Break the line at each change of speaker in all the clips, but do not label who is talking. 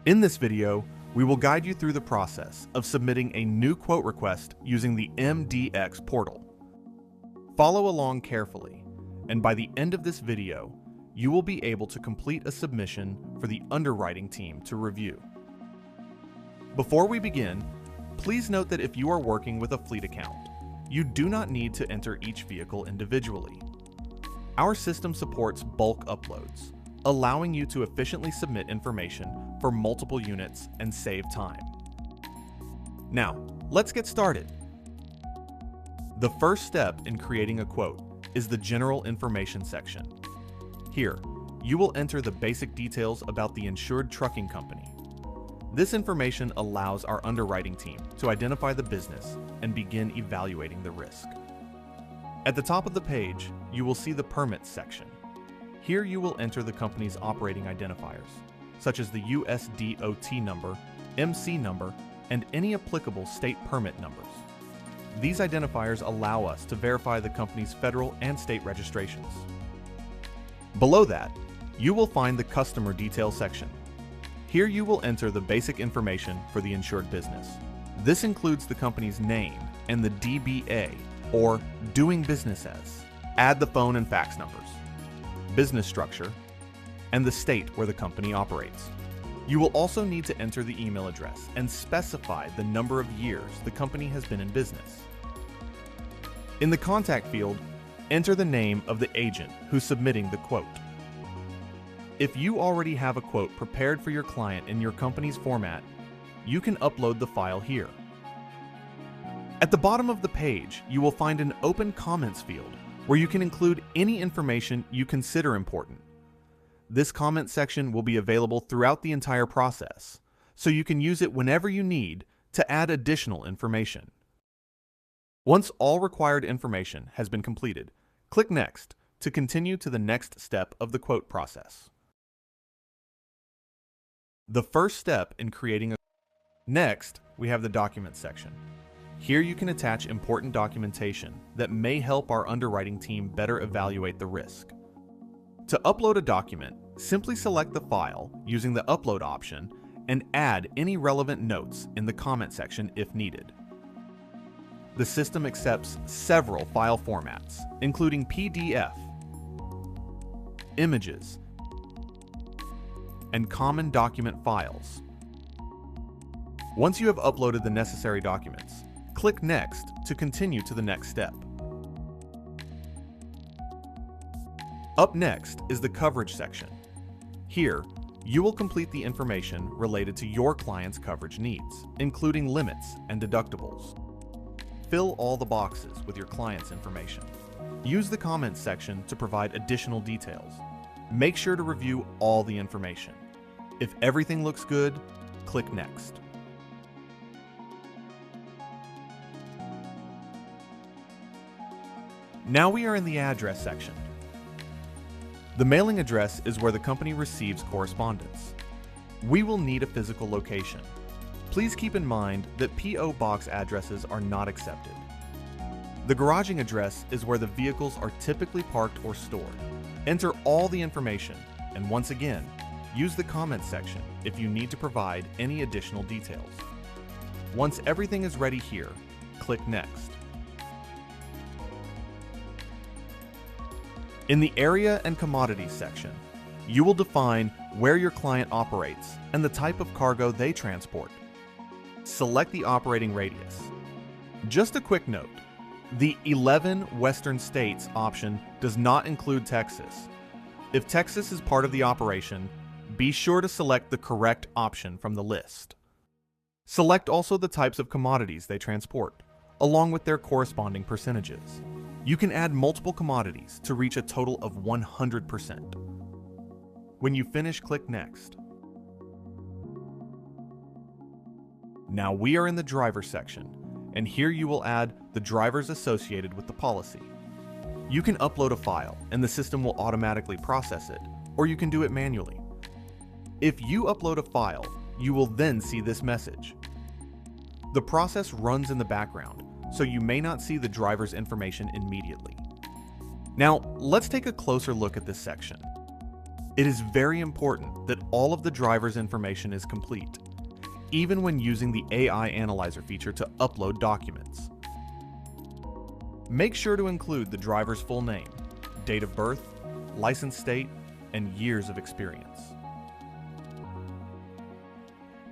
In this video, we will guide you through the process of submitting a new quote request using the MDX portal. Follow along carefully, and by the end of this video, you will be able to complete a submission for the underwriting team to review. Before we begin, please note that if you are working with a fleet account, you do not need to enter each vehicle individually. Our system supports bulk uploads, allowing you to efficiently submit information for multiple units and save time. Now, let's get started. The first step in creating a quote is the General Information section. Here, you will enter the basic details about the insured trucking company. This information allows our underwriting team to identify the business and begin evaluating the risk. At the top of the page, you will see the Permits section. Here you will enter the company's operating identifiers, such as the USDOT number, MC number, and any applicable state permit numbers. These identifiers allow us to verify the company's federal and state registrations. Below that, you will find the Customer Detail section. Here you will enter the basic information for the insured business. This includes the company's name and the DBA, or doing business as. Add the phone and fax numbers, business structure, and the state where the company operates. You will also need to enter the email address and specify the number of years the company has been in business. In the contact field, enter the name of the agent who's submitting the quote. If you already have a quote prepared for your client in your company's format, you can upload the file here. At the bottom of the page, you will find an open comments field where you can include any information you consider important. This comment section will be available throughout the entire process, so you can use it whenever you need to add additional information. Once all required information has been completed, click Next to continue to the next step of the quote process. The first step in creating a Next, we have the Documents section. Here you can attach important documentation that may help our underwriting team better evaluate the risk. To upload a document, simply select the file using the Upload option and add any relevant notes in the comment section if needed. The system accepts several file formats, including PDF, images, and common document files. Once you have uploaded the necessary documents, click Next to continue to the next step. Up next is the Coverage section. Here, you will complete the information related to your client's coverage needs, including limits and deductibles. Fill all the boxes with your client's information. Use the Comments section to provide additional details. Make sure to review all the information. If everything looks good, click Next. Now we are in the Address section. The mailing address is where the company receives correspondence. We will need a physical location. Please keep in mind that P.O. Box addresses are not accepted. The garaging address is where the vehicles are typically parked or stored. Enter all the information, and once again, use the Comments section if you need to provide any additional details. Once everything is ready here, click Next. In the Area and Commodities section, you will define where your client operates and the type of cargo they transport. Select the operating radius. Just a quick note, the 11 Western States option does not include Texas. If Texas is part of the operation, be sure to select the correct option from the list. Select also the types of commodities they transport, along with their corresponding percentages. You can add multiple commodities to reach a total of 100%. When you finish, click Next. Now we are in the Driver section, and here you will add the drivers associated with the policy. You can upload a file and the system will automatically process it, or you can do it manually. If you upload a file, you will then see this message. The process runs in the background, so you may not see the driver's information immediately. Now, let's take a closer look at this section. It is very important that all of the driver's information is complete, even when using the AI Analyzer feature to upload documents. Make sure to include the driver's full name, date of birth, license state, and years of experience.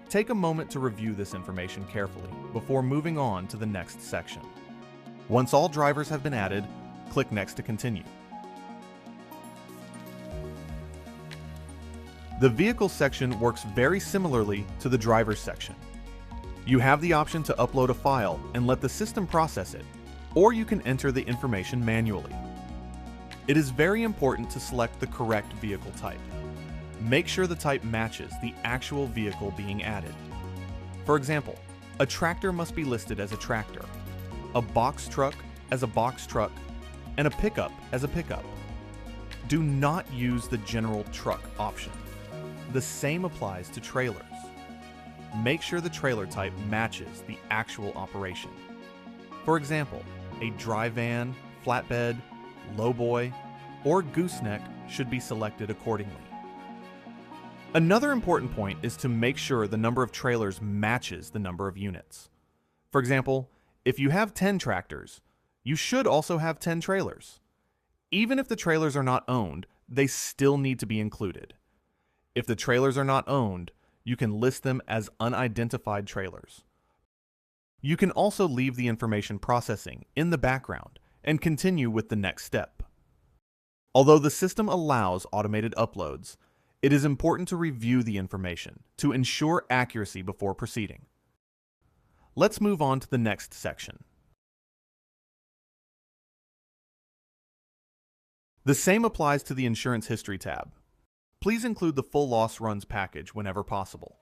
Take a moment to review this information carefully before moving on to the next section. Once all drivers have been added, click Next to continue. The Vehicle section works very similarly to the Drivers section. You have the option to upload a file and let the system process it, or you can enter the information manually. It is very important to select the correct vehicle type. Make sure the type matches the actual vehicle being added. For example, a tractor must be listed as a tractor, a box truck as a box truck, and a pickup as a pickup. Do not use the general truck option. The same applies to trailers. Make sure the trailer type matches the actual operation. For example, a dry van, flatbed, lowboy, or gooseneck should be selected accordingly. Another important point is to make sure the number of trailers matches the number of units. For example, if you have 10 tractors, you should also have 10 trailers. Even if the trailers are not owned, they still need to be included. If the trailers are not owned, you can list them as unidentified trailers. You can also leave the information processing in the background and continue with the next step. Although the system allows automated uploads, it is important to review the information to ensure accuracy before proceeding. Let's move on to the next section. The same applies to the Insurance History tab. Please include the full loss runs package whenever possible.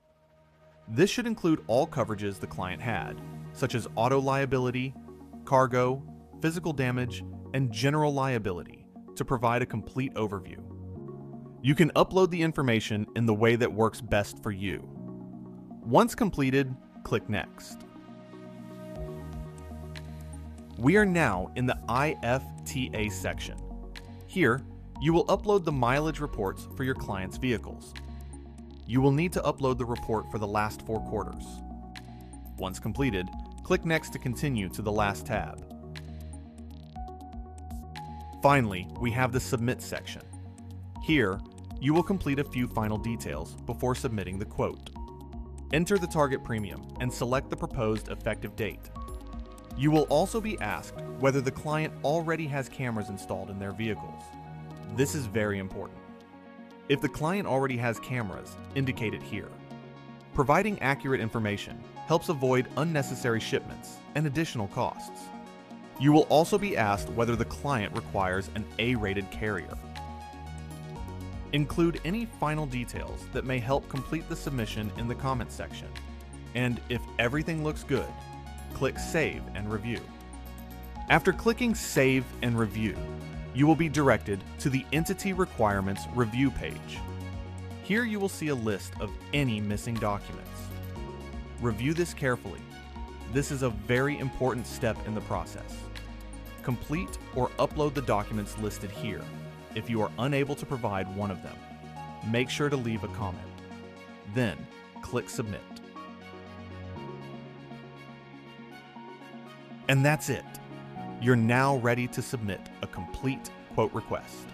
This should include all coverages the client had, such as auto liability, cargo, physical damage, and general liability, to provide a complete overview. You can upload the information in the way that works best for you. Once completed, click Next. We are now in the IFTA section. Here, you will upload the mileage reports for your client's vehicles. You will need to upload the report for the last 4 quarters. Once completed, click Next to continue to the last tab. Finally, we have the Submit section. Here, you will complete a few final details before submitting the quote. Enter the target premium and select the proposed effective date. You will also be asked whether the client already has cameras installed in their vehicles. This is very important. If the client already has cameras, indicate it here. Providing accurate information helps avoid unnecessary shipments and additional costs. You will also be asked whether the client requires an A-rated carrier. Include any final details that may help complete the submission in the comments section. And if everything looks good, click Save and Review. After clicking Save and Review, you will be directed to the Entity Requirements Review page. Here you will see a list of any missing documents. Review this carefully. This is a very important step in the process. Complete or upload the documents listed here. If you are unable to provide one of them, make sure to leave a comment. Then, click Submit. And that's it. You're now ready to submit a complete quote request.